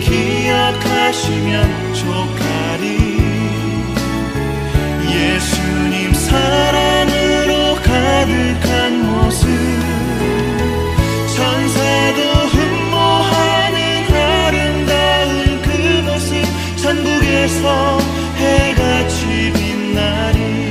기억하시면 족하리. 예수님 사랑으로 가득한 모습, 천사도 흠모하는 아름다운 그 모습, 천국에서 해같이 빛나리.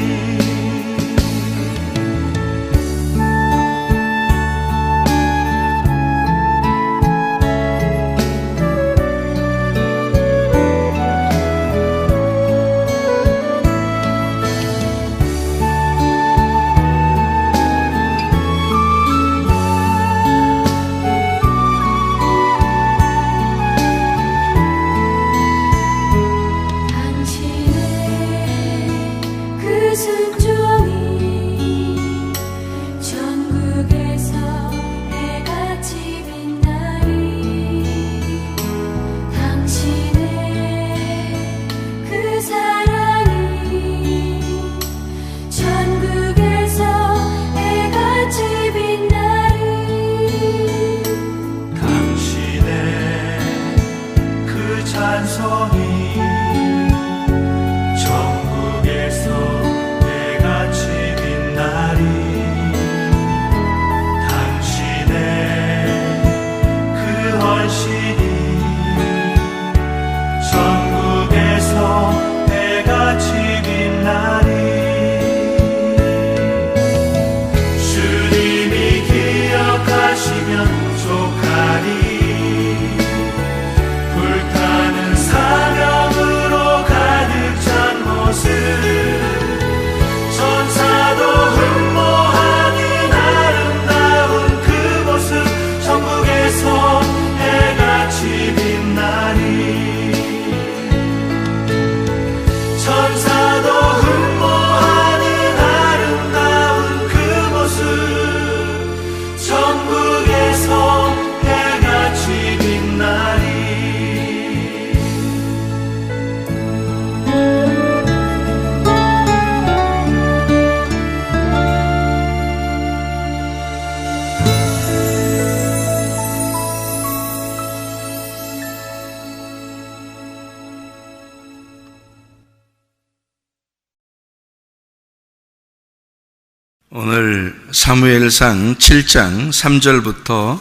오늘 사무엘상 7장 3절부터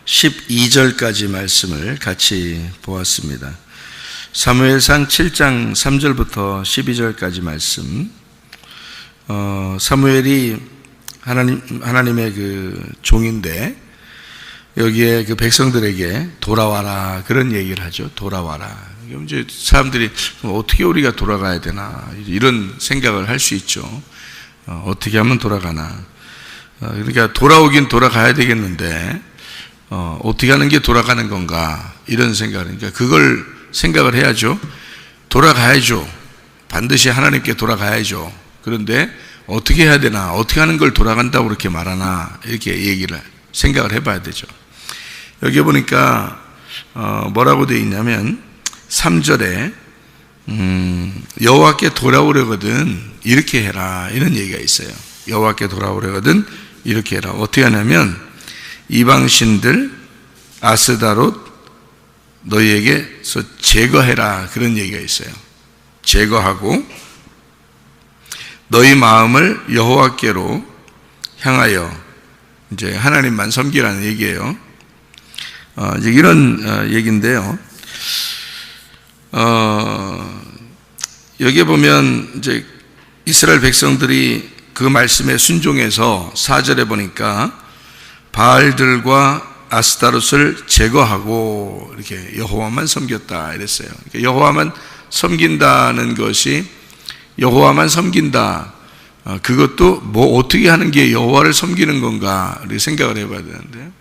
12절까지 말씀을 같이 보았습니다. 사무엘상 7장 3절부터 12절까지 말씀. 사무엘이 하나님의 그 종인데 여기에 그 백성들에게 돌아와라 그런 얘기를 하죠. 돌아와라. 이제 사람들이 어떻게 우리가 돌아가야 되나 이런 생각을 할 수 있죠. 어떻게 하면 돌아가나. 그러니까 돌아오긴 돌아가야 되겠는데 어떻게 하는 게 돌아가는 건가 이런 생각을, 그러니까 그걸 생각을 해야죠. 돌아가야죠. 반드시 하나님께 돌아가야죠. 그런데 어떻게 해야 되나, 어떻게 하는 걸 돌아간다고 그렇게 말하나 이렇게 생각을 해봐야 되죠. 여기 보니까 뭐라고 되어 있냐면 3절에 여호와께 돌아오려거든 이렇게 해라 이런 얘기가 있어요. 여호와께 돌아오려거든 이렇게 해라. 어떻게 하냐면 이방신들, 아스다롯, 너희에게서 제거해라, 그런 얘기가 있어요. 제거하고 너희 마음을 여호와께로 향하여 이제 하나님만 섬기라는 얘기예요. 이제 이런 얘기인데요. 여기에 보면 이제 이스라엘 백성들이 그 말씀에 순종해서 4절에 보니까 바알들과 아스타롯을 제거하고 이렇게 여호와만 섬겼다 이랬어요. 그러니까 여호와만 섬긴다는 것이 여호와만 섬긴다. 그것도 뭐 어떻게 하는 게 여호와를 섬기는 건가 이렇게 생각을 해봐야 되는데요.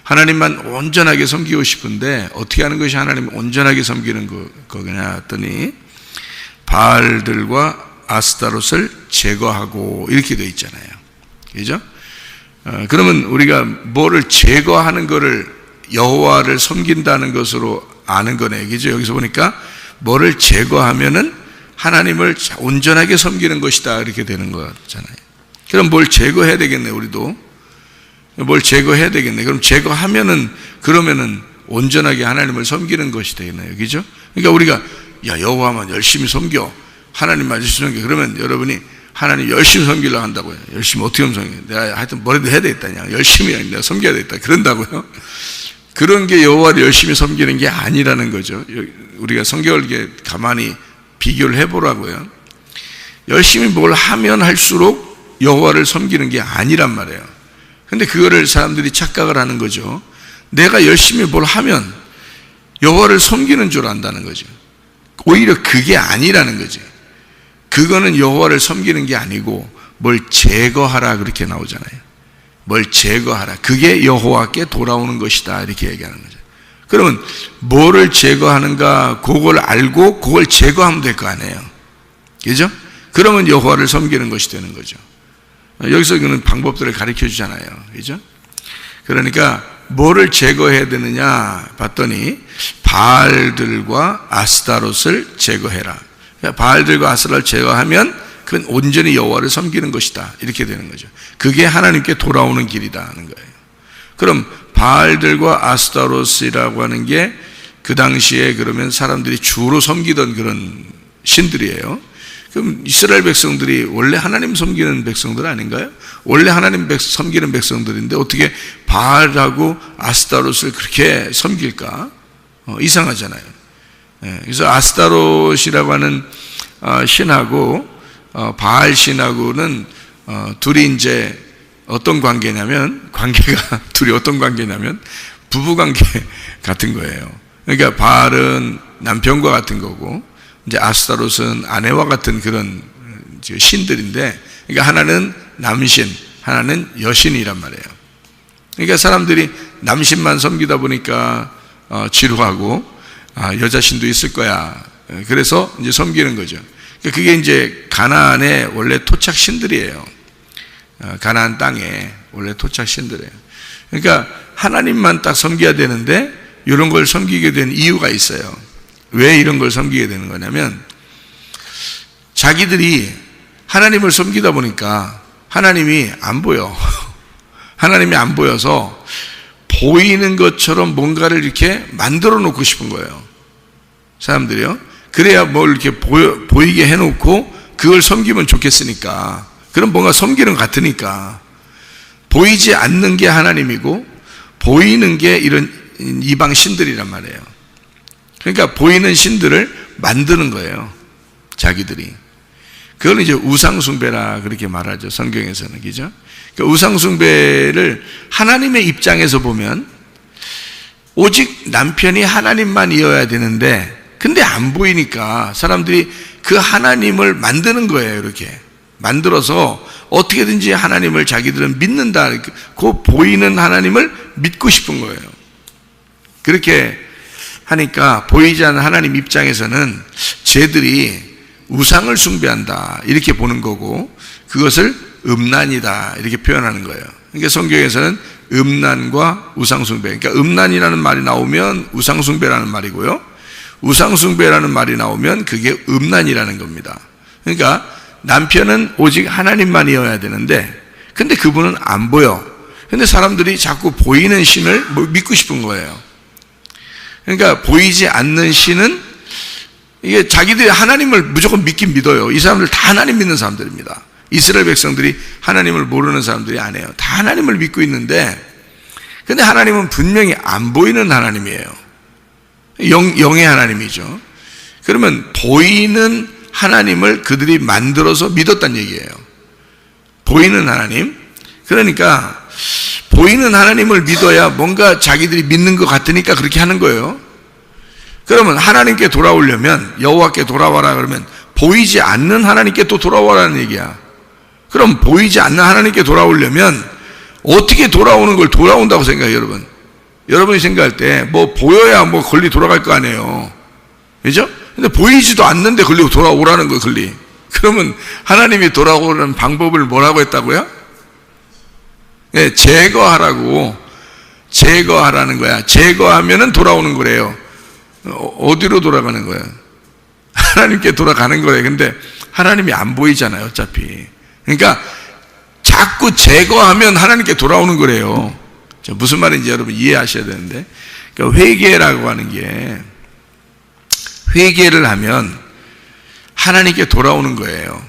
하나님만 온전하게 섬기고 싶은데 어떻게 하는 것이 하나님을 온전하게 섬기는 거냐 했더니 바알들과 아스타롯을 제거하고 이렇게 되어 있잖아요. 그죠? 그러면 우리가 뭐를 제거하는 것을 여호와를 섬긴다는 것으로 아는 거네요. 그죠? 여기서 보니까 뭐를 제거하면은 하나님을 온전하게 섬기는 것이다 이렇게 되는 거잖아요. 그럼 뭘 제거해야 되겠네. 우리도 뭘 제거해야 되겠네. 그럼 제거하면은 그러면은 온전하게 하나님을 섬기는 것이 되겠네요. 그죠? 그러니까 우리가 여호와만 열심히 섬겨, 하나님만 열심히 섬겨. 그러면 여러분이 하나님 열심히 섬기려고 한다고요. 열심히 어떻게 하면 섬겨? 내가 하여튼 뭐라도 해야 되겠다. 열심히 내가 섬겨야 되겠다. 그런다고요. 그런 게 여호와를 열심히 섬기는 게 아니라는 거죠. 우리가 성경을 이렇게 가만히 비교를 해보라고요. 열심히 뭘 하면 할수록 여호와를 섬기는 게 아니란 말이에요. 근데 그거를 사람들이 착각을 하는 거죠. 내가 열심히 뭘 하면 여호와를 섬기는 줄 안다는 거죠. 오히려 그게 아니라는 거죠. 그거는 여호와를 섬기는 게 아니고 뭘 제거하라 그렇게 나오잖아요. 뭘 제거하라. 그게 여호와께 돌아오는 것이다 이렇게 얘기하는 거죠. 그러면 뭐를 제거하는가 그걸 알고 그걸 제거하면 될 거 아니에요. 그죠? 그러면 여호와를 섬기는 것이 되는 거죠. 여기서 그는 방법들을 가르쳐 주잖아요. 그죠? 그러니까 뭐를 제거해야 되느냐 봤더니 바알들과 아스타롯을 제거해라. 바알들과 아스타롯을 제거하면 그건 온전히 여호와를 섬기는 것이다 이렇게 되는 거죠. 그게 하나님께 돌아오는 길이다 하는 거예요. 그럼 바알들과 아스타롯이라고 하는 게 그 당시에 그러면 사람들이 주로 섬기던 그런 신들이에요. 그럼 이스라엘 백성들이 원래 하나님 섬기는 백성들 아닌가요? 원래 하나님 섬기는 백성들인데 어떻게 바알하고 아스타롯을 그렇게 섬길까? 이상하잖아요. 그래서 아스타롯이라고 하는 신하고 바알 신하고는 둘이 이제 어떤 관계냐면 둘이 어떤 관계냐면 부부 관계 같은 거예요. 그러니까 바알은 남편과 같은 거고 이제 아스타롯은 아내와 같은 그런 신들인데, 그러니까 하나는 남신, 하나는 여신이란 말이에요. 그러니까 사람들이 남신만 섬기다 보니까 지루하고 여자 신도 있을 거야. 그래서 이제 섬기는 거죠. 그러니까 그게 이제 가나안의 원래 토착 신들이에요. 가나안 땅에 원래 토착 신들이에요. 그러니까 하나님만 딱 섬겨야 되는데 이런 걸 섬기게 된 이유가 있어요. 왜 이런 걸 섬기게 되는 거냐면 자기들이 하나님을 섬기다 보니까 하나님이 안 보여. 하나님이 안 보여서 보이는 것처럼 뭔가를 이렇게 만들어 놓고 싶은 거예요. 사람들이요. 그래야 뭘 이렇게 보이게 해놓고 그걸 섬기면 좋겠으니까. 그럼 뭔가 섬기는 것 같으니까. 보이지 않는 게 하나님이고 보이는 게 이런 이방 신들이란 말이에요. 그러니까 보이는 신들을 만드는 거예요. 자기들이. 그걸 이제 우상숭배라 그렇게 말하죠. 성경에서는. 그죠? 그러니까 우상숭배를 하나님의 입장에서 보면 오직 남편이 하나님만이어야 되는데 근데 안 보이니까 사람들이 그 하나님을 만드는 거예요. 이렇게 만들어서 어떻게든지 하나님을 자기들은 믿는다. 그 보이는 하나님을 믿고 싶은 거예요. 그렇게 하니까 보이지 않는 하나님 입장에서는 쟤들이 우상을 숭배한다 이렇게 보는 거고 그것을 음란이다 이렇게 표현하는 거예요. 그러니까 성경에서는 음란과 우상숭배, 그러니까 음란이라는 말이 나오면 우상숭배라는 말이고요, 우상숭배라는 말이 나오면 그게 음란이라는 겁니다. 그러니까 남편은 오직 하나님만이어야 되는데 근데 그분은 안 보여. 근데 사람들이 자꾸 보이는 신을 믿고 싶은 거예요. 그러니까 보이지 않는 신은 이게 자기들이 하나님을 무조건 믿긴 믿어요. 이 사람들 다 하나님 믿는 사람들입니다. 이스라엘 백성들이 하나님을 모르는 사람들이 아니에요. 다 하나님을 믿고 있는데, 근데 하나님은 분명히 안 보이는 하나님이에요. 영의 하나님이죠. 그러면 보이는 하나님을 그들이 만들어서 믿었다는 얘기예요. 보이는 하나님. 그러니까 보이는 하나님을 믿어야 뭔가 자기들이 믿는 것 같으니까 그렇게 하는 거예요. 그러면 하나님께 돌아오려면, 여호와께 돌아와라 그러면 보이지 않는 하나님께 또 돌아오라는 얘기야. 그럼 보이지 않는 하나님께 돌아오려면 어떻게 돌아오는 걸 돌아온다고 생각해요, 여러분? 여러분이 생각할 때 뭐 보여야 뭐 권리 돌아갈 거 아니에요. 그죠? 근데 보이지도 않는데 권리 돌아오라는 거예요, 권리. 그러면 하나님이 돌아오는 방법을 뭐라고 했다고요? 네, 제거하라는 거야. 제거하면은 돌아오는 거래요. 어디로 돌아가는 거야? 하나님께 돌아가는 거예요. 근데 하나님이 안 보이잖아요, 어차피. 그러니까 자꾸 제거하면 하나님께 돌아오는 거래요. 무슨 말인지 여러분 이해하셔야 되는데, 그러니까 회개라고 하는 게, 회개를 하면 하나님께 돌아오는 거예요.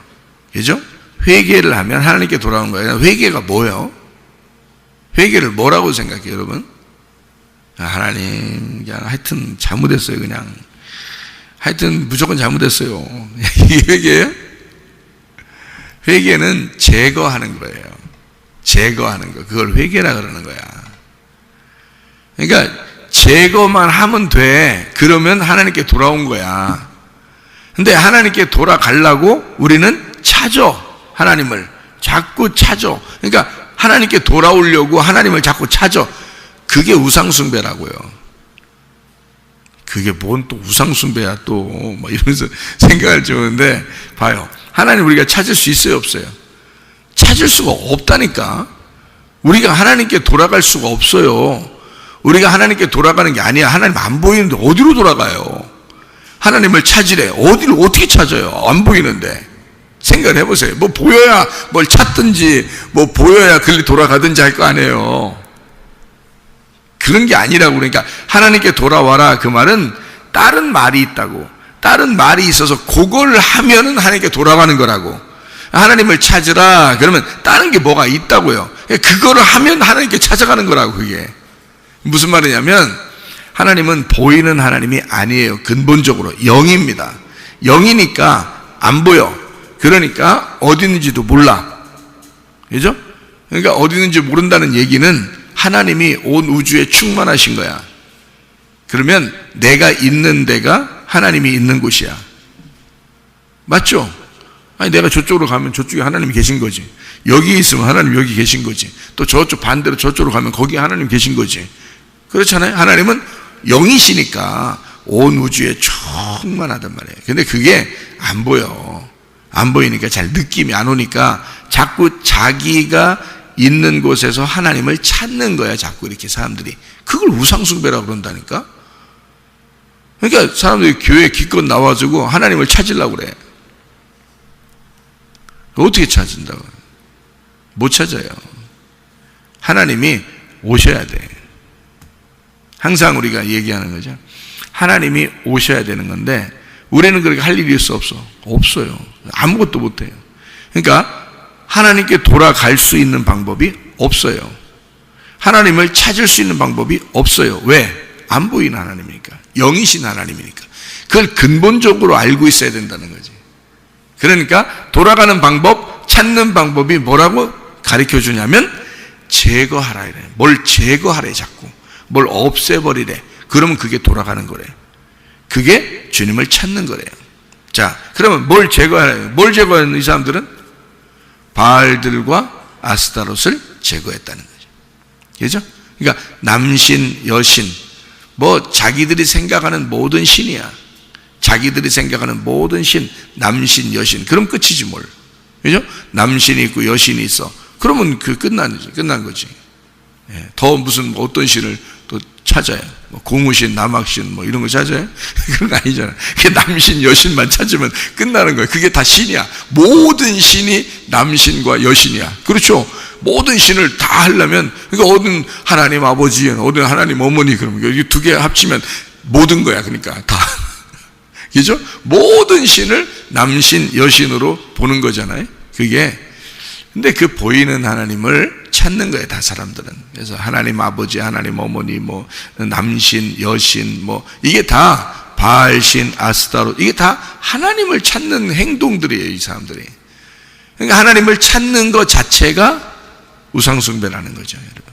그죠? 회개를 하면 하나님께 돌아오는 거예요. 회개가 뭐예요? 회개를 뭐라고 생각해요, 여러분? 하나님, 하여튼 잘못했어요, 그냥. 하여튼 무조건 잘못했어요. 이게 회개예요? 회개는 제거하는 거예요. 제거하는 거. 그걸 회개라 그러는 거야. 그러니까 제거만 하면 돼. 그러면 하나님께 돌아온 거야. 근데 하나님께 돌아가려고 우리는 찾아. 하나님을 자꾸 찾아. 그러니까 하나님께 돌아오려고 하나님을 자꾸 찾아. 그게 우상숭배라고요. 그게 뭔 또 우상숭배야 또 뭐 이러면서 생각을 주는데, 봐요. 하나님 우리가 찾을 수 있어요, 없어요? 찾을 수가 없다니까. 우리가 하나님께 돌아갈 수가 없어요. 우리가 하나님께 돌아가는 게 아니야. 하나님 안 보이는데 어디로 돌아가요? 하나님을 찾으래. 어디를 어떻게 찾아요? 안 보이는데. 생각을 해보세요. 뭐 보여야 뭘 찾든지, 뭐 보여야 글리 돌아가든지 할 거 아니에요. 그런 게 아니라고. 그러니까 하나님께 돌아와라 그 말은 다른 말이 있다고. 다른 말이 있어서 그걸 하면은 하나님께 돌아가는 거라고. 하나님을 찾으라 그러면 다른 게 뭐가 있다고요. 그거를 하면 하나님께 찾아가는 거라고. 그게 무슨 말이냐면, 하나님은 보이는 하나님이 아니에요. 근본적으로 영입니다. 영이니까 안 보여. 그러니까 어디 있는지도 몰라. 그죠? 그러니까 어디 있는지 모른다는 얘기는 하나님이 온 우주에 충만하신 거야. 그러면 내가 있는 데가 하나님이 있는 곳이야. 맞죠? 아니, 내가 저쪽으로 가면 저쪽에 하나님이 계신 거지. 여기 있으면 하나님 여기 계신 거지. 또 저쪽 반대로 저쪽으로 가면 거기에 하나님 계신 거지. 그렇잖아요. 하나님은 영이시니까 온 우주에 충만하단 말이에요. 근데 그게 안 보여. 안 보이니까 잘 느낌이 안 오니까 자꾸 자기가 있는 곳에서 하나님을 찾는 거야. 자꾸 이렇게 사람들이. 그걸 우상숭배라고 그런다니까. 그러니까 사람들이 교회 기껏 나와가지고 하나님을 찾으려고 그래. 어떻게 찾은다고? 못 찾아요. 하나님이 오셔야 돼. 항상 우리가 얘기하는 거죠. 하나님이 오셔야 되는 건데 우리는 그렇게 할 일이 없어요. 아무것도 못해요. 그러니까 하나님께 돌아갈 수 있는 방법이 없어요. 하나님을 찾을 수 있는 방법이 없어요. 왜? 안 보이는 하나님이니까. 영이신 하나님이니까. 그걸 근본적으로 알고 있어야 된다는 거지. 그러니까 돌아가는 방법, 찾는 방법이 뭐라고 가르쳐 주냐면 제거하라 이래. 뭘 제거하래 자꾸. 뭘 없애버리래. 그러면 그게 돌아가는 거래요. 그게 주님을 찾는 거래요. 자, 그러면 뭘 제거하래요? 뭘 제거하는 이 사람들은? 바알들과 아스타롯을 제거했다는 거죠. 그죠? 그러니까 남신, 여신, 뭐 자기들이 생각하는 모든 신이야. 자기들이 생각하는 모든 신, 남신, 여신. 그럼 끝이지 뭘. 그죠? 남신이 있고 여신이 있어. 그러면 그 끝난 거지. 예, 더 무슨 어떤 신을 또 찾아요. 뭐 고무신, 남학신 뭐 이런 거 찾아요? 그런 거 아니잖아. 그게 남신, 여신만 찾으면 끝나는 거예요. 그게 다 신이야. 모든 신이 남신과 여신이야. 그렇죠? 모든 신을 다 하려면, 그러니까 어느 하나님 아버지, 어느 하나님 어머니, 그러면 이 두 개 합치면 모든 거야. 그러니까 다. 그죠? 모든 신을 남신, 여신으로 보는 거잖아요. 그게. 근데 그 보이는 하나님을 찾는 거예요, 다 사람들은. 그래서 하나님 아버지, 하나님 어머니, 뭐 남신, 여신, 뭐 이게 다 바알신, 아스타롯, 이게 다 하나님을 찾는 행동들이에요, 이 사람들이. 그러니까 하나님을 찾는 것 자체가 우상숭배라는 거죠, 여러분.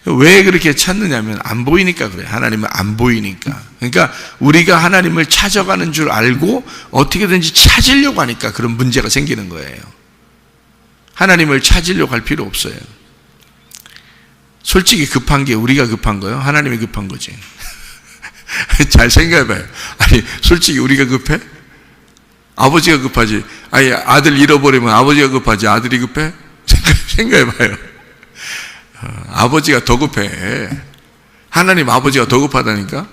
왜 그렇게 찾느냐면 안 보이니까 그래요. 하나님은 안 보이니까. 그러니까 우리가 하나님을 찾아가는 줄 알고 어떻게든지 찾으려고 하니까 그런 문제가 생기는 거예요. 하나님을 찾으려고 할 필요 없어요. 솔직히 급한 게 우리가 급한 거예요? 하나님이 급한 거지. 잘 생각해봐요. 아니 솔직히 우리가 급해? 아버지가 급하지. 아니 아들 잃어버리면 아버지가 급하지 아들이 급해? 생각해봐요. 아버지가 더 급해. 하나님 아버지가 더 급하다니까.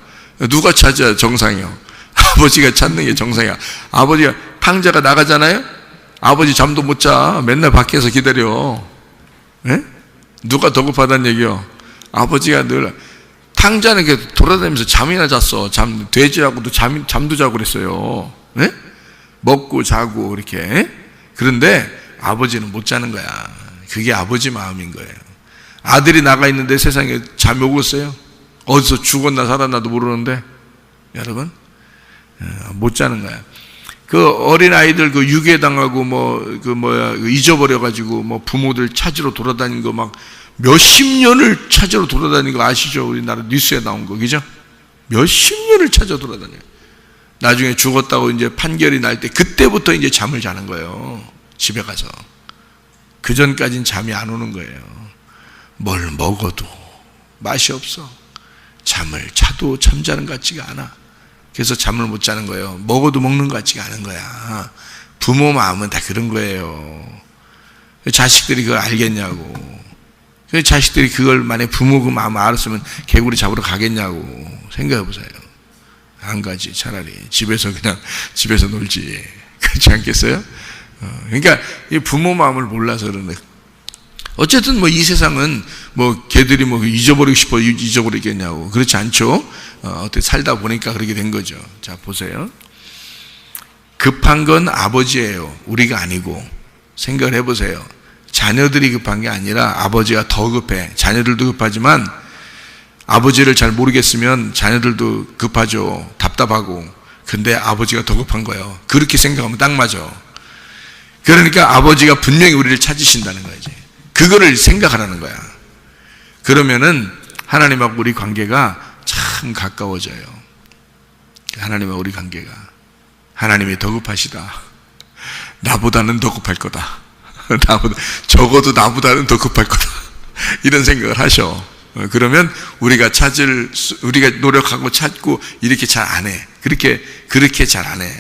누가 찾아 정상이요? 아버지가 찾는 게 정상이야. 아버지가 탕자가 나가잖아요. 아버지 잠도 못 자. 맨날 밖에서 기다려. 네? 누가 더 급하다는 얘기요? 아버지가 늘 탕자는 이렇게 돌아다니면서 잠이나 잤어. 돼지하고도 잠도 자고 그랬어요. 네? 먹고 자고 이렇게. 그런데 아버지는 못 자는 거야. 그게 아버지 마음인 거예요. 아들이 나가 있는데 세상에 잠이 오겠어요? 어디서 죽었나 살았나도 모르는데 여러분 못 자는 거야. 그 어린 아이들 그 유괴당하고 잊어버려 가지고 뭐 부모들 찾으러 돌아다닌 거 막 몇십 년을 찾으러 돌아다닌 거 아시죠? 우리나라 뉴스에 나온 거 그죠? 몇십 년을 찾아 돌아다녀요. 나중에 죽었다고 이제 판결이 날 때 그때부터 이제 잠을 자는 거예요. 집에 가서. 그 전까지는 잠이 안 오는 거예요. 뭘 먹어도 맛이 없어. 잠을 자도 잠자는 것 같지가 않아. 그래서 잠을 못 자는 거예요. 먹어도 먹는 것 같지가 않은 거야. 부모 마음은 다 그런 거예요. 자식들이 그걸 알겠냐고. 자식들이 그걸 만약에 부모 그 마음을 알았으면 개구리 잡으러 가겠냐고. 생각해 보세요. 안 가지. 차라리 집에서 그냥 집에서 놀지. 그렇지 않겠어요? 그러니까 이 부모 마음을 몰라서 그러네. 어쨌든 뭐 이 세상은 뭐 걔들이 뭐 잊어버리고 싶어 잊어버리겠냐고. 그렇지 않죠. 어떻게 살다 보니까 그렇게 된 거죠. 자 보세요. 급한 건 아버지예요. 우리가 아니고. 생각을 해보세요. 자녀들이 급한 게 아니라 아버지가 더 급해. 자녀들도 급하지만 아버지를 잘 모르겠으면 자녀들도 급하죠. 답답하고. 근데 아버지가 더 급한 거예요. 그렇게 생각하면 딱 맞아. 그러니까 아버지가 분명히 우리를 찾으신다는 거지. 그거를 생각하라는 거야. 그러면은 하나님하고 우리 관계가 참 가까워져요. 하나님과 우리 관계가. 하나님이 더 급하시다. 나보다는 더 급할 거다. 적어도 나보다는 더 급할 거다. 이런 생각을 하셔. 그러면 우리가 노력하고 찾고 이렇게 잘 안 해. 그렇게 잘 안 해.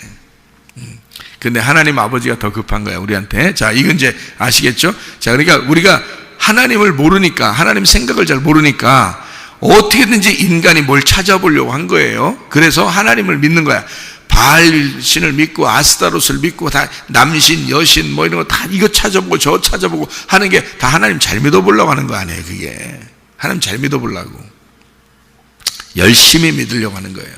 근데 하나님 아버지가 더 급한 거야, 우리한테. 자, 이건 이제 아시겠죠? 자, 그러니까 우리가 하나님을 모르니까, 하나님 생각을 잘 모르니까 어떻게든지 인간이 뭘 찾아보려고 한 거예요. 그래서 하나님을 믿는 거야. 바알신을 믿고 아스타롯을 믿고 다 남신, 여신 뭐 이런 거 다 이거 찾아보고 저 찾아보고 하는 게 다 하나님 잘 믿어보려고 하는 거 아니에요, 그게. 하나님 잘 믿어보려고. 열심히 믿으려고 하는 거예요.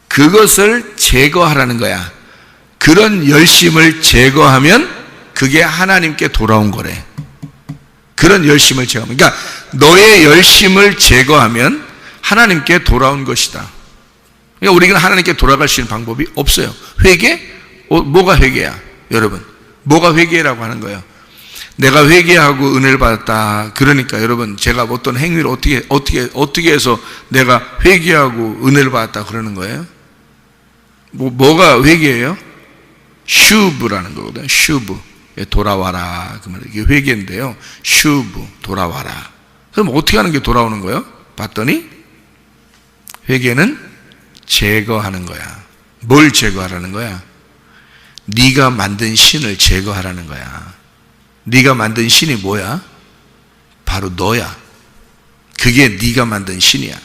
그것을 제거하라는 거야. 그런 열심을 제거하면 그게 하나님께 돌아온 거래. 그런 열심을 제거하면. 그러니까 너의 열심을 제거하면 하나님께 돌아온 것이다. 그러니까 우리가 하나님께 돌아갈 수 있는 방법이 없어요. 회개? 뭐가 회개야? 여러분. 뭐가 회개라고 하는 거예요? 내가 회개하고 은혜를 받았다. 그러니까 여러분 제가 어떤 행위를 어떻게 해서 내가 회개하고 은혜를 받았다 그러는 거예요? 뭐가 회개예요? 슈브라는 거거든요. 슈브. 돌아와라. 그 말 이게 회개인데요. 슈브. 돌아와라. 그럼 어떻게 하는 게 돌아오는 거예요? 봤더니 회개는 제거하는 거야. 뭘 제거하라는 거야? 네가 만든 신을 제거하라는 거야. 네가 만든 신이 뭐야? 바로 너야. 그게 네가 만든 신이야.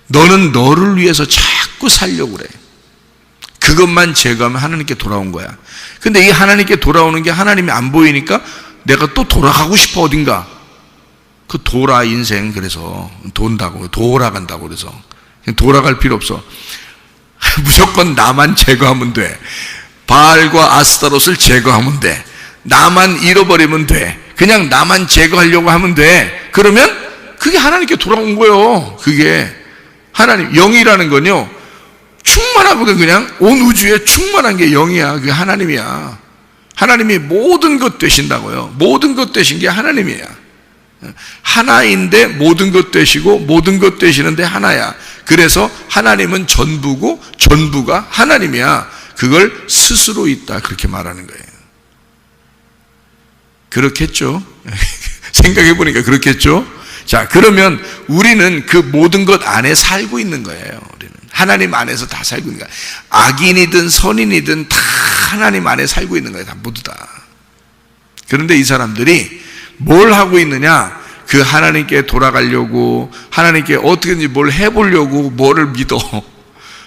너는 너를 위해서 자꾸 살려고 그래. 그것만 제거하면 하나님께 돌아온 거야. 근데 이 하나님께 돌아오는 게 하나님이 안 보이니까 내가 또 돌아가고 싶어 어딘가. 그 돌아 인생. 그래서 돈다고 돌아간다고. 그래서 돌아갈 필요 없어. 무조건 나만 제거하면 돼. 바알과 아스타롯을 제거하면 돼. 나만 잃어버리면 돼. 그냥 나만 제거하려고 하면 돼. 그러면 그게 하나님께 돌아온 거예요. 그게 하나님. 영이라는 건요 충만하거든. 그냥 온 우주에 충만한 게 영이야. 그게 하나님이야. 하나님이 모든 것 되신다고요. 모든 것 되신 게 하나님이야. 하나인데 모든 것 되시고 모든 것 되시는데 하나야. 그래서 하나님은 전부고 전부가 하나님이야. 그걸 스스로 있다. 그렇게 말하는 거예요. 그렇겠죠? 생각해 보니까 그렇겠죠? 자, 그러면 우리는 그 모든 것 안에 살고 있는 거예요. 우리는 하나님 안에서 다 살고 있는 거야. 악인이든 선인이든 다 하나님 안에 살고 있는 거예요. 다 모두 다. 그런데 이 사람들이 뭘 하고 있느냐? 그 하나님께 돌아가려고, 하나님께 어떻게든지 뭘 해보려고 뭐를 믿어.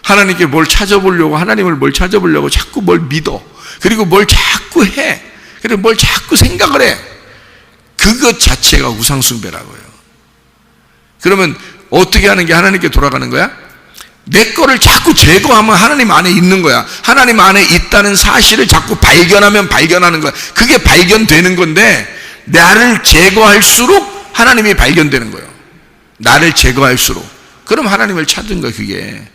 하나님께 뭘 찾아보려고, 하나님을 뭘 찾아보려고 자꾸 뭘 믿어. 그리고 뭘 자꾸 해. 그리고 뭘 자꾸 생각을 해. 그것 자체가 우상숭배라고요. 그러면 어떻게 하는 게 하나님께 돌아가는 거야? 내 거를 자꾸 제거하면 하나님 안에 있는 거야. 하나님 안에 있다는 사실을 자꾸 발견하면 발견하는 거야. 그게 발견되는 건데, 나를 제거할수록 하나님이 발견되는 거예요. 나를 제거할수록. 그럼 하나님을 찾은 거야, 그게.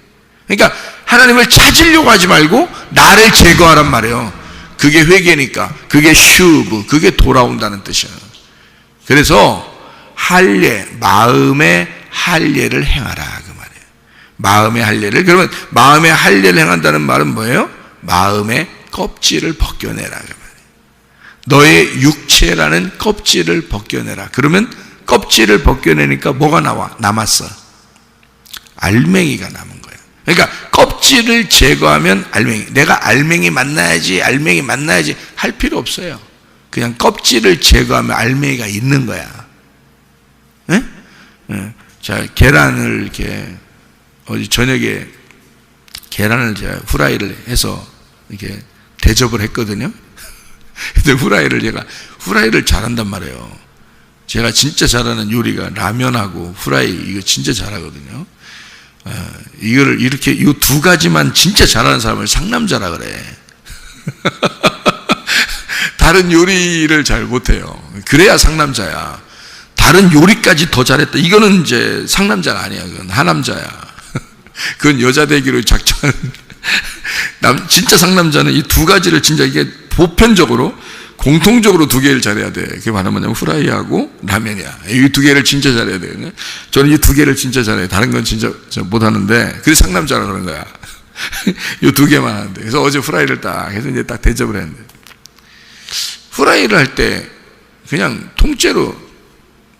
그러니까 하나님을 찾으려고 하지 말고 나를 제거하란 말이에요. 그게 회개니까. 그게 슈브, 그게 돌아온다는 뜻이에요. 그래서 할례, 마음의 할례를 행하라, 그 말이에요. 마음의 할례를. 그러면 마음의 할례를 행한다는 말은 뭐예요? 마음의 껍질을 벗겨내라, 그 말이에요. 너의 육체라는 껍질을 벗겨내라. 그러면 껍질을 벗겨내니까 뭐가 남았어? 알맹이가 남은 거예요. 그러니까 껍질을 제거하면 알맹이. 내가 알맹이 만나야지 할 필요 없어요. 그냥 껍질을 제거하면 알맹이가 있는 거야. 네? 네. 자, 계란을 이렇게 어제 저녁에 계란을 제가 후라이를 해서 이렇게 대접을 했거든요. 근데 후라이를 잘한단 말이에요. 제가 진짜 잘하는 요리가 라면하고 후라이, 이거 진짜 잘하거든요. 이거를 이렇게 이 두 가지만 진짜 잘하는 사람을 상남자라 그래. 다른 요리를 잘 못해요. 그래야 상남자야. 다른 요리까지 더 잘했다. 이거는 이제 상남자가 아니야. 그건 하남자야. 그건 여자 되기로 작정한. 진짜 상남자는 이 두 가지를 진짜 이게 보편적으로 공통적으로 두 개를 잘해야 돼. 그게 뭐냐면 후라이하고 라면이야. 이 두 개를 진짜 잘해야 돼요. 저는 이 두 개를 진짜 잘해요. 다른 건 진짜 못하는데, 그래서 상남자라 그런 거야. 이 두 개만 하는데. 그래서 어제 후라이를 딱 해서 이제 딱 대접을 했는데, 후라이를 할 때 그냥 통째로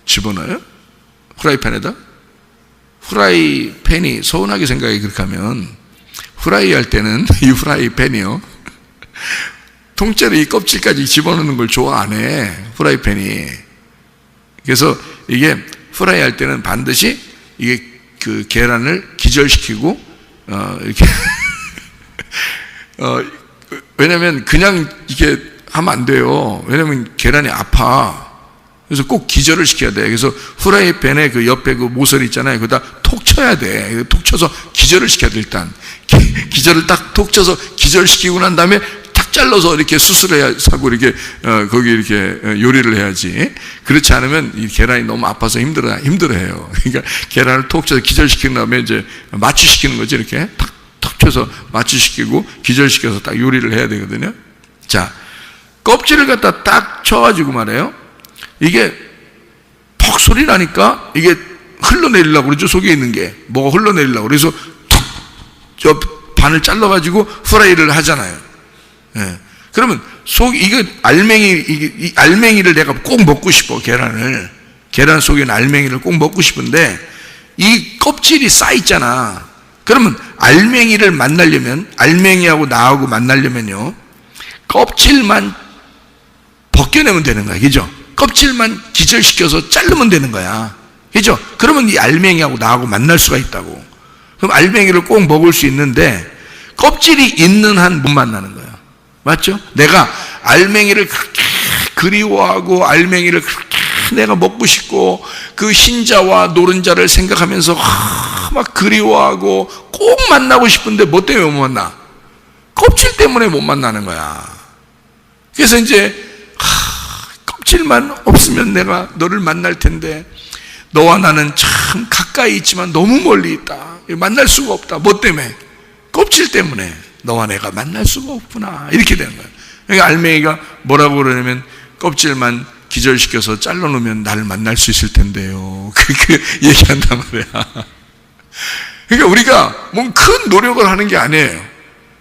집어넣어요? 후라이팬에다? 후라이팬이 서운하게 생각해. 그렇게 하면 후라이 할 때는 이 후라이팬이요, 통째로 이 껍질까지 집어넣는 걸 좋아 안 해, 후라이팬이. 그래서 이게 후라이 할 때는 반드시 이게 그 계란을 기절시키고 이렇게 왜냐면 그냥 이게 하면 안 돼요. 왜냐면 계란이 아파. 그래서 꼭 기절을 시켜야 돼. 그래서 후라이팬에 그 옆에 그 모서리 있잖아요. 거기다 톡 쳐야 돼. 톡 쳐서 기절을 시켜야 돼. 일단 기절을 딱 톡 쳐서 기절시키고 난 다음에 탁 잘라서 이렇게 수술해야 하고 이렇게 거기 이렇게 요리를 해야지. 그렇지 않으면 이 계란이 너무 아파서 힘들어해요. 그러니까 계란을 톡 쳐서 기절시킨 다음에 이제 마취시키는 거지. 이렇게 탁 쳐서 마취시키고 기절시켜서 딱 요리를 해야 되거든요. 자, 껍질을 갖다 딱 쳐가지고 말해요. 이게 퍽 소리 나니까 이게 흘러내리려고 그러죠. 속에 있는 게 뭐가 흘러내리려고. 그래서 툭 저 반을 잘라가지고 후라이를 하잖아요. 예. 그러면 이거 이 알맹이를 내가 꼭 먹고 싶어. 계란 속에 있는 알맹이를 꼭 먹고 싶은데 이 껍질이 쌓여있잖아. 그러면 알맹이를 만나려면, 알맹이하고 나하고 만나려면요, 껍질만 벗겨내면 되는 거야. 그죠? 껍질만 기절시켜서 자르면 되는 거야. 그죠? 그러면 이 알맹이하고 나하고 만날 수가 있다고. 그럼 알맹이를 꼭 먹을 수 있는데 껍질이 있는 한 못 만나는 거야. 맞죠? 내가 알맹이를 그렇게 그리워하고 알맹이를 그렇게 내가 먹고 싶고 그 흰자와 노른자를 생각하면서 막 그리워하고 꼭 만나고 싶은데 뭐 때문에 못 만나? 껍질 때문에 못 만나는 거야. 그래서 이제 껍질만 없으면 내가 너를 만날 텐데 너와 나는 참 가까이 있지만 너무 멀리 있다. 만날 수가 없다. 뭐 때문에? 껍질 때문에 너와 내가 만날 수가 없구나. 이렇게 되는 거야. 그러니까 알맹이가 뭐라고 그러냐면 껍질만 기절시켜서 잘라놓으면 나를 만날 수 있을 텐데요. 그렇게 얘기한단 말이야. 그러니까 우리가 뭔 큰 노력을 하는 게 아니에요.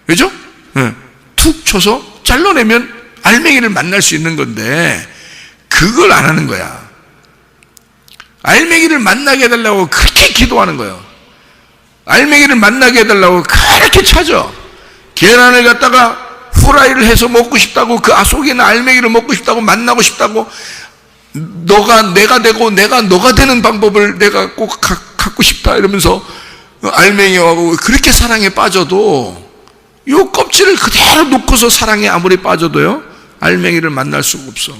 그죠? 네. 툭 쳐서 잘라내면 알맹이를 만날 수 있는 건데 그걸 안 하는 거야. 알맹이를 만나게 해달라고 그렇게 기도하는 거예요. 알맹이를 만나게 해달라고 그렇게 찾아. 계란을 갖다가 후라이를 해서 먹고 싶다고, 그 속에 있는 알맹이를 먹고 싶다고, 만나고 싶다고, 너가 내가 되고 내가 너가 되는 방법을 내가 꼭 갖고 싶다 이러면서 알맹이하고 그렇게 사랑에 빠져도 이 껍질을 그대로 놓고서 사랑에 아무리 빠져도요 알맹이를 만날 수가 없어.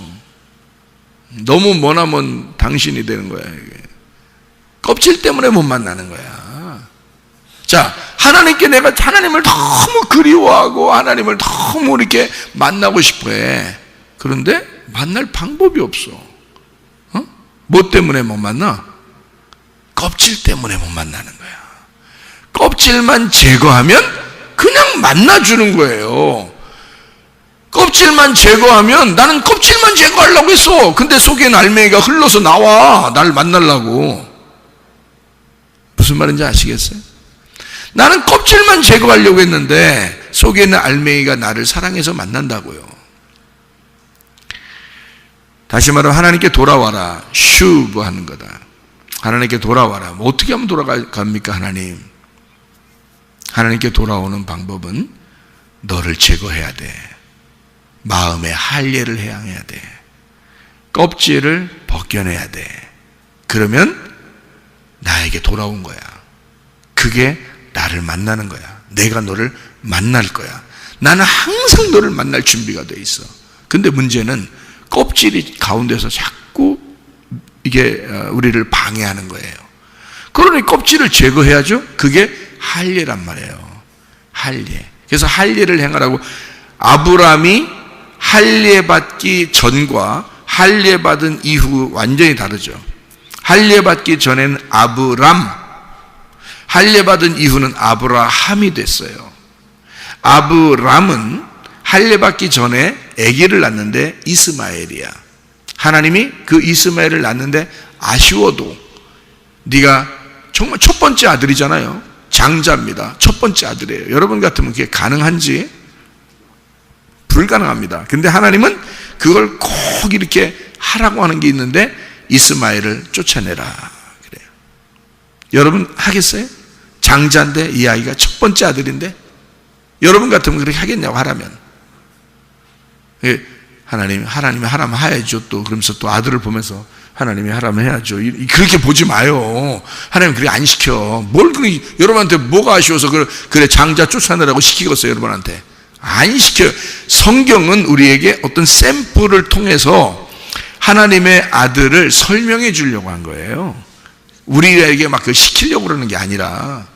너무 머나먼 당신이 되는 거야. 이게 껍질 때문에 못 만나는 거야. 자, 하나님께 내가 하나님을 너무 그리워하고 하나님을 너무 이렇게 만나고 싶어해. 그런데 만날 방법이 없어. 뭐 때문에 못 만나? 껍질 때문에 못 만나는 거야. 껍질만 제거하면 그냥 만나주는 거예요. 껍질만 제거하면, 나는 껍질만 제거하려고 했어. 근데 속에는 알맹이가 흘러서 나와. 나를 만나려고. 무슨 말인지 아시겠어요? 나는 껍질만 제거하려고 했는데 속에 있는 알맹이가 나를 사랑해서 만난다고요. 다시 말하면 하나님께 돌아와라. 슈브 하는 거다. 하나님께 돌아와라. 뭐 어떻게 하면 돌아갑니까? 하나님께 돌아오는 방법은 너를 제거해야 돼. 마음의 할례를 해야 돼. 껍질을 벗겨내야 돼. 그러면 나에게 돌아온 거야. 그게 나를 만나는 거야. 내가 너를 만날 거야. 나는 항상 너를 만날 준비가 돼 있어. 근데 문제는 껍질이 가운데서 자꾸 이게 우리를 방해하는 거예요. 그러니 껍질을 제거해야죠. 그게 할례란 말이에요. 할례. 그래서 할례를 행하라고. 아브라함이 할례 받기 전과 할례 받은 이후 완전히 다르죠. 할례 받기 전에는 아브람, 할례 받은 이후는 아브라함이 됐어요. 아브람은 할례 받기 전에 아기를 낳는데 이스마엘이야. 하나님이 그 이스마엘을 낳는데 아쉬워도, 네가 정말 첫 번째 아들이잖아요. 장자입니다. 첫 번째 아들이에요. 여러분 같으면 그게 가능한지? 불가능합니다. 근데 하나님은 그걸 꼭 이렇게 하라고 하는 게 있는데 이스마엘을 쫓아내라 그래요. 여러분 하겠어요? 장자인데 이 아이가 첫 번째 아들인데 여러분 같으면 그렇게 하겠냐고 하라면. 하나님이 하라면 해야죠. 또 그러면서 또 아들을 보면서 하나님이 하라면 해야죠. 그렇게 보지 마요. 하나님 그렇게 안 시켜. 여러분한테 뭐가 아쉬워서 그래 장자 쫓아내라고 시키겠어요. 여러분한테 안 시켜요. 성경은 우리에게 어떤 샘플을 통해서 하나님의 아들을 설명해 주려고 한 거예요. 우리에게 막 시키려고 그러는 게 아니라.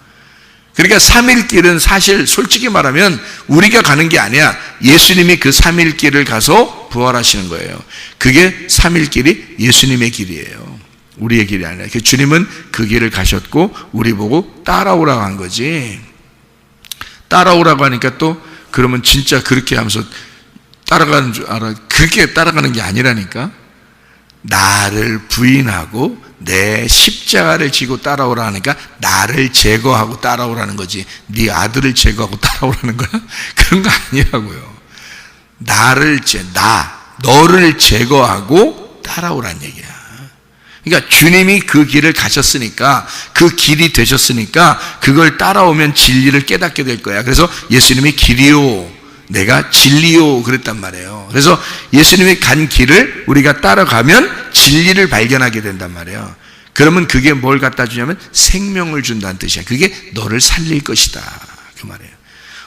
그러니까 3일길은 사실 솔직히 말하면 우리가 가는 게 아니야. 예수님이 그 3일길을 가서 부활하시는 거예요. 그게 3일길이 예수님의 길이에요. 우리의 길이 아니라. 주님은 그 길을 가셨고 우리 보고 따라오라고 한 거지. 따라오라고 하니까 또 그러면 진짜 그렇게 하면서 따라가는 줄 알아. 그렇게 따라가는 게 아니라니까. 나를 부인하고 내 십자가를 지고 따라오라 하니까 나를 제거하고 따라오라는 거지. 네 아들을 제거하고 따라오라는 거야? 그런 거 아니라고요. 너를 제거하고 따라오라는 얘기야. 그러니까 주님이 그 길을 가셨으니까, 그 길이 되셨으니까 그걸 따라오면 진리를 깨닫게 될 거야. 그래서 예수님이 길이요 내가 진리요 그랬단 말이에요. 그래서 예수님이 간 길을 우리가 따라가면 진리를 발견하게 된단 말이에요. 그러면 그게 뭘 갖다 주냐면 생명을 준다는 뜻이야. 그게 너를 살릴 것이다 그 말이에요.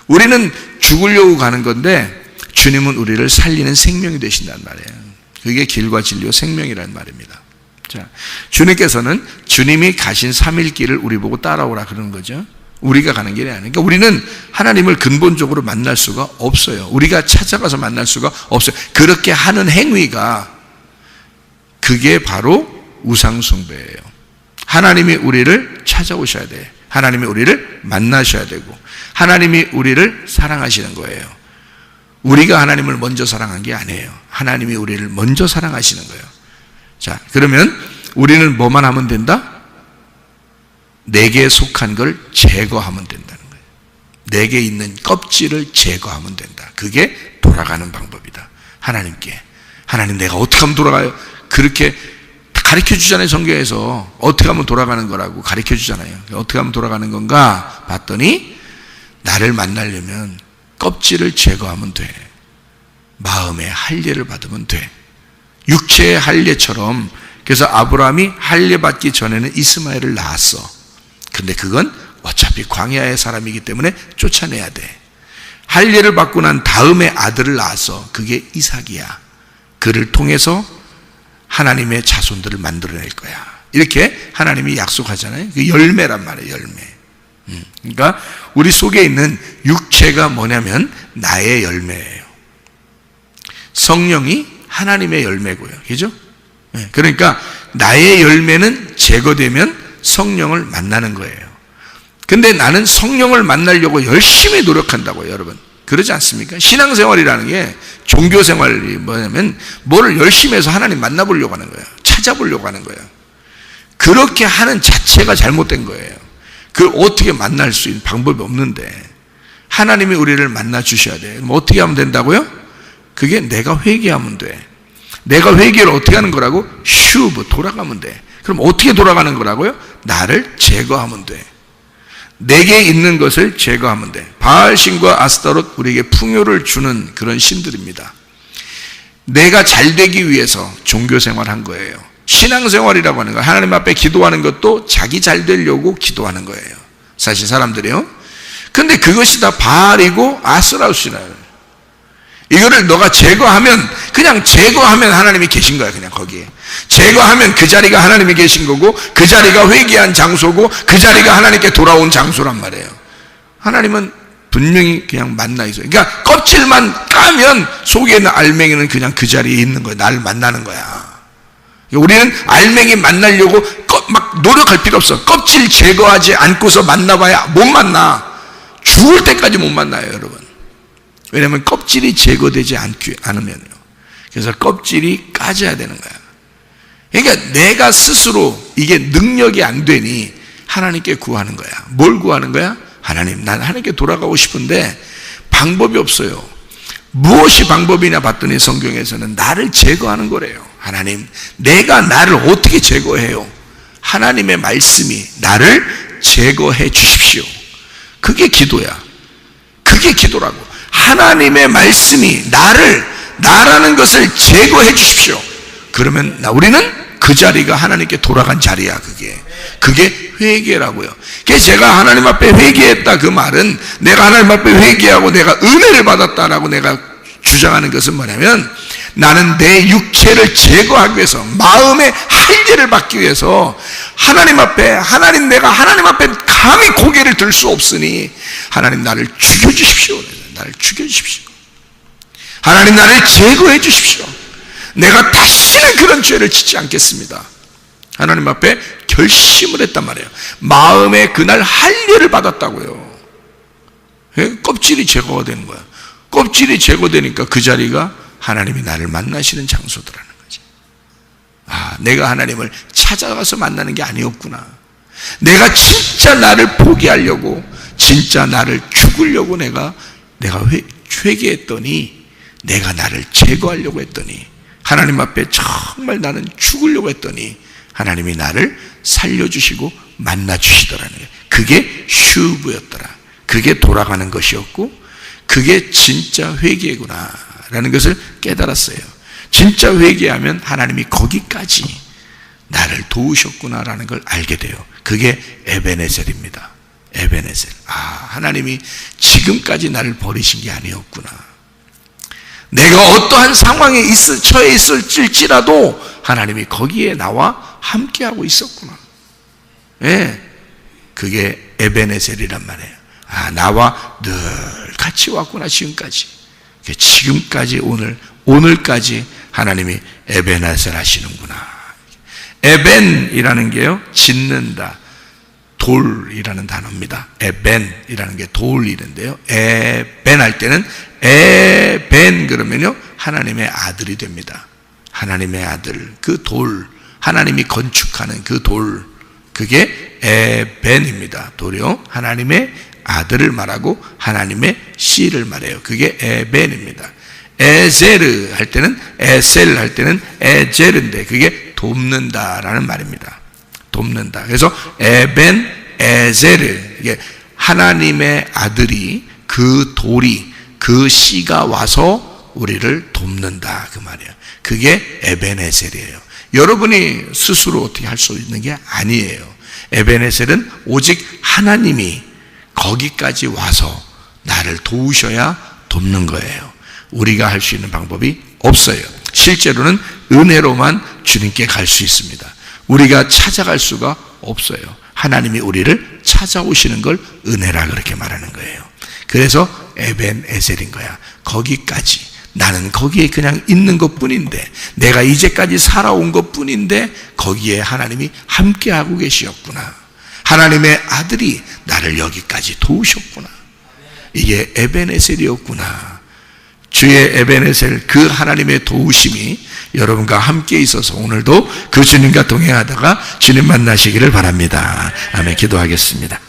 우리는 죽으려고 가는 건데 주님은 우리를 살리는 생명이 되신단 말이에요. 그게 길과 진리와 생명이라는 말입니다. 자, 주님께서는 주님이 가신 3일 길을 우리 보고 따라오라 그러는 거죠. 우리가 가는 길이 아니에요. 그러니까 우리는 하나님을 근본적으로 만날 수가 없어요. 우리가 찾아가서 만날 수가 없어요. 그렇게 하는 행위가 그게 바로 우상숭배예요. 하나님이 우리를 찾아오셔야 돼. 하나님이 우리를 만나셔야 되고 하나님이 우리를 사랑하시는 거예요. 우리가 하나님을 먼저 사랑한 게 아니에요. 하나님이 우리를 먼저 사랑하시는 거예요. 자, 그러면 우리는 뭐만 하면 된다? 내게 속한 걸 제거하면 된다는 거예요. 내게 있는 껍질을 제거하면 된다. 그게 돌아가는 방법이다. 하나님께. 하나님 내가 어떻게 하면 돌아가요? 그렇게 가르쳐 주잖아요. 성경에서 어떻게 하면 돌아가는 거라고 가르쳐 주잖아요. 어떻게 하면 돌아가는 건가 봤더니 나를 만나려면 껍질을 제거하면 돼. 마음의 할례를 받으면 돼. 육체의 할례처럼. 그래서 아브라함이 할례 받기 전에는 이스마엘을 낳았어. 근데 그건 어차피 광야의 사람이기 때문에 쫓아내야 돼. 할례를 받고 난 다음에 아들을 낳았어. 그게 이삭이야. 그를 통해서 하나님의 자손들을 만들어낼 거야. 이렇게 하나님이 약속하잖아요. 그 열매란 말이에요. 열매. 그러니까 우리 속에 있는 육체가 뭐냐면 나의 열매예요. 성령이 하나님의 열매고요. 그죠? 그러니까 나의 열매는 제거되면 성령을 만나는 거예요. 근데 나는 성령을 만나려고 열심히 노력한다고요, 여러분. 그러지 않습니까? 신앙생활이라는 게 종교생활이 뭐냐면 뭐를 열심히 해서 하나님 만나보려고 하는 거예요. 찾아보려고 하는 거예요. 그렇게 하는 자체가 잘못된 거예요. 그걸 어떻게 만날 수 있는 방법이 없는데 하나님이 우리를 만나 주셔야 돼요. 그럼 어떻게 하면 된다고요? 그게 내가 회개하면 돼. 내가 회개를 어떻게 하는 거라고? 슈브, 돌아가면 돼. 그럼 어떻게 돌아가는 거라고요? 나를 제거하면 돼. 내게 있는 것을 제거하면 돼. 바알신과 아스타롯 우리에게 풍요를 주는 그런 신들입니다. 내가 잘 되기 위해서 종교생활한 거예요. 신앙생활이라고 하는 거, 하나님 앞에 기도하는 것도 자기 잘 되려고 기도하는 거예요. 사실 사람들이요. 근데 그것이 다 바알이고 아스라우시나요. 이거를 너가 제거하면, 그냥 제거하면 하나님이 계신 거야. 그냥 거기에 제거하면 그 자리가 하나님이 계신 거고, 그 자리가 회개한 장소고, 그 자리가 하나님께 돌아온 장소란 말이에요. 하나님은 분명히 그냥 만나 있어요. 그러니까 껍질만 까면 속에 있는 알맹이는 그냥 그 자리에 있는 거야. 나를 만나는 거야. 우리는 알맹이 만나려고 막 노력할 필요 없어. 껍질 제거하지 않고서 만나봐야 못 만나. 죽을 때까지 못 만나요, 여러분. 왜냐하면 껍질이 제거되지 않으면요. 그래서 껍질이 까져야 되는 거야. 그러니까 내가 스스로 이게 능력이 안 되니 하나님께 구하는 거야. 뭘 구하는 거야? 하나님, 난 하나님께 돌아가고 싶은데 방법이 없어요. 무엇이 방법이냐 봤더니 성경에서는 나를 제거하는 거래요. 하나님, 내가 나를 어떻게 제거해요? 하나님의 말씀이 나를 제거해 주십시오. 그게 기도야. 그게 기도라고. 하나님의 말씀이 나라는 것을 제거해 주십시오. 그러면 우리는 그 자리가 하나님께 돌아간 자리야. 그게 회개라고요. 그래서 제가 하나님 앞에 회개했다 그 말은 내가 하나님 앞에 회개하고 내가 은혜를 받았다라고 내가 주장하는 것은 뭐냐면 나는 내 육체를 제거하기 위해서 마음의 할례를 받기 위해서 하나님 앞에 내가 하나님 앞에 감히 고개를 들 수 없으니 하나님 나를 죽여주십시오. 나를 죽여주십시오. 하나님 나를 제거해 주십시오. 내가 다시는 그런 죄를 짓지 않겠습니다. 하나님 앞에 결심을 했단 말이에요. 마음에 그날 할례를 받았다고요. 껍질이 제거가 되는 거야. 껍질이 제거되니까 그 자리가 하나님이 나를 만나시는 장소더라는 거지. 내가 하나님을 찾아가서 만나는 게 아니었구나. 내가 진짜 나를 포기하려고, 진짜 나를 죽으려고 내가 회개했더니, 내가 나를 제거하려고 했더니, 하나님 앞에 정말 나는 죽으려고 했더니 하나님이 나를 살려주시고 만나주시더라는 거예요. 그게 슈브였더라. 그게 돌아가는 것이었고, 그게 진짜 회개구나 라는 것을 깨달았어요. 진짜 회개하면 하나님이 거기까지 나를 도우셨구나 라는 걸 알게 돼요. 그게 에베네셀입니다. 에베네셀. 하나님이 지금까지 나를 버리신 게 아니었구나. 내가 어떠한 상황에 처해 있을지라도 하나님이 거기에 나와 함께하고 있었구나. 예, 그게 에베네셀이란 말이에요. 아, 나와 늘 같이 왔구나. 지금까지 오늘까지 하나님이 에베네셀 하시는구나. 에벤이라는 게요, 짓는다, 돌이라는 단어입니다. 에벤이라는 게 돌이는데요, 에벤 할 때는 에벤 그러면요 하나님의 아들이 됩니다. 하나님의 아들, 그 돌, 하나님이 건축하는 그 돌, 그게 에벤입니다. 돌이요, 하나님의 아들을 말하고 하나님의 씨를 말해요. 그게 에벤입니다. 에제르 할 때는, 에셀 할 때는 에제르인데 그게 돕는다라는 말입니다. 돕는다. 그래서 에벤 에제르, 이게 하나님의 아들이, 그 돌이, 그 씨가 와서 우리를 돕는다 그 말이에요. 그게 에벤에셀이에요. 여러분이 스스로 어떻게 할 수 있는 게 아니에요. 에벤에셀은 오직 하나님이 거기까지 와서 나를 도우셔야 돕는 거예요. 우리가 할 수 있는 방법이 없어요. 실제로는 은혜로만 주님께 갈 수 있습니다. 우리가 찾아갈 수가 없어요. 하나님이 우리를 찾아오시는 걸 은혜라 그렇게 말하는 거예요. 그래서 에벤에셀인 거야. 거기까지, 나는 거기에 그냥 있는 것 뿐인데, 내가 이제까지 살아온 것 뿐인데 거기에 하나님이 함께하고 계시었구나. 하나님의 아들이 나를 여기까지 도우셨구나. 이게 에벤에셀이었구나. 주의 에벤에셀, 그 하나님의 도우심이 여러분과 함께 있어서 오늘도 그 주님과 동행하다가 주님 만나시기를 바랍니다. 아멘. 기도하겠습니다.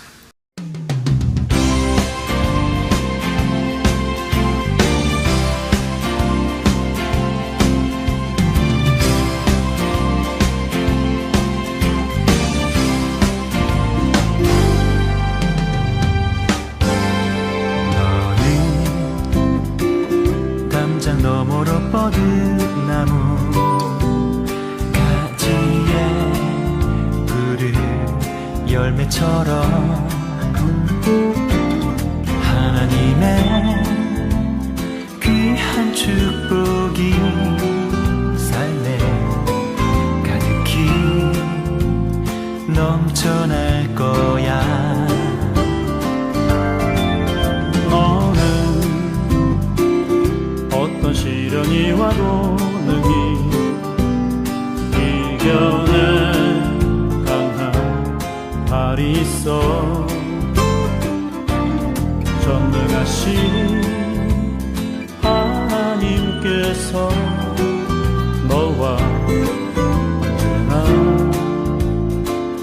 너머로 뻗은 나무 가지에 푸른 열매처럼 하나님의 귀한 축복이 삶에 가득히 넘쳐날 거야. 어떤 시련이 와도 능히 이겨낸 강한 발이 있어. 전능하신 하나님께서 너와 언제나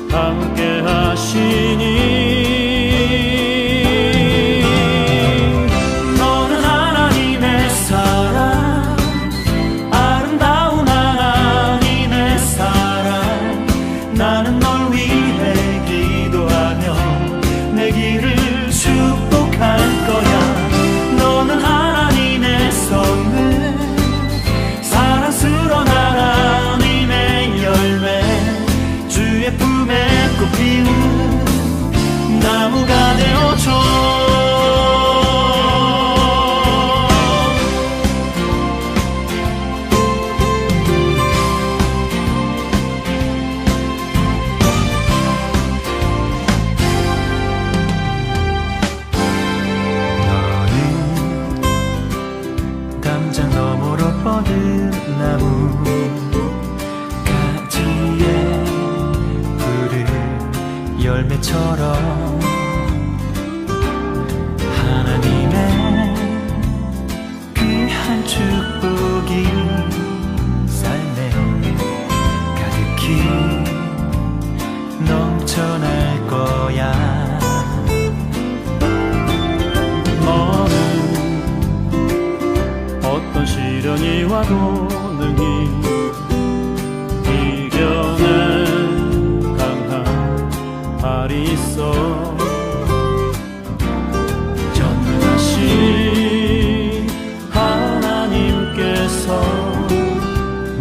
함께 하시니 나무가 되어줘. 너는 담장 너머로 뻗은 나무 가지에 푸른 열매처럼 하나님의 귀한 축복이 삶에 가득히 넘쳐날 거야. 너는 어떤 시련이 와도 능히 이겨낸 강한 발이 있어. 전능하신 하나님께서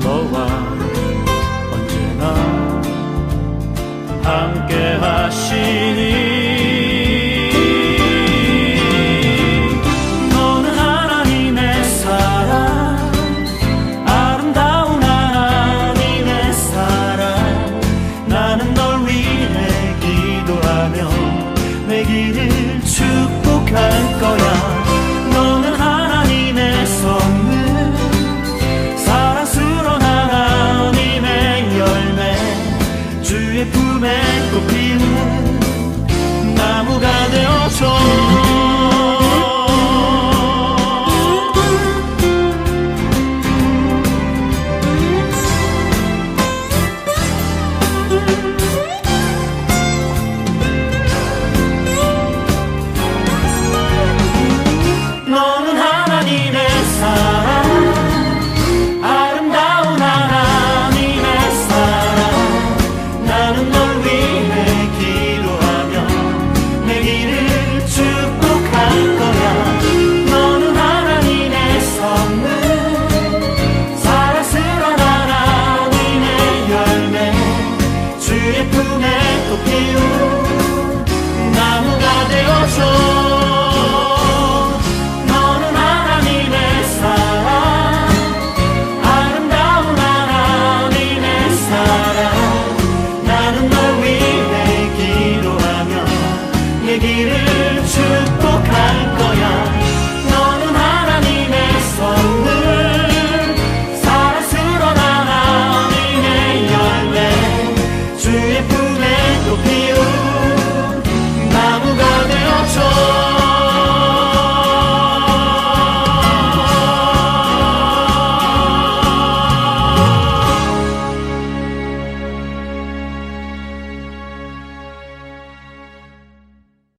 너와 언제나 함께 하시니 너는 하나님의 사랑 길을 축복할 거야. 너는 하나님의 선물, 사랑스러운 하나님의 열매, 주의 품에 꽃피는 나무가 되어줘.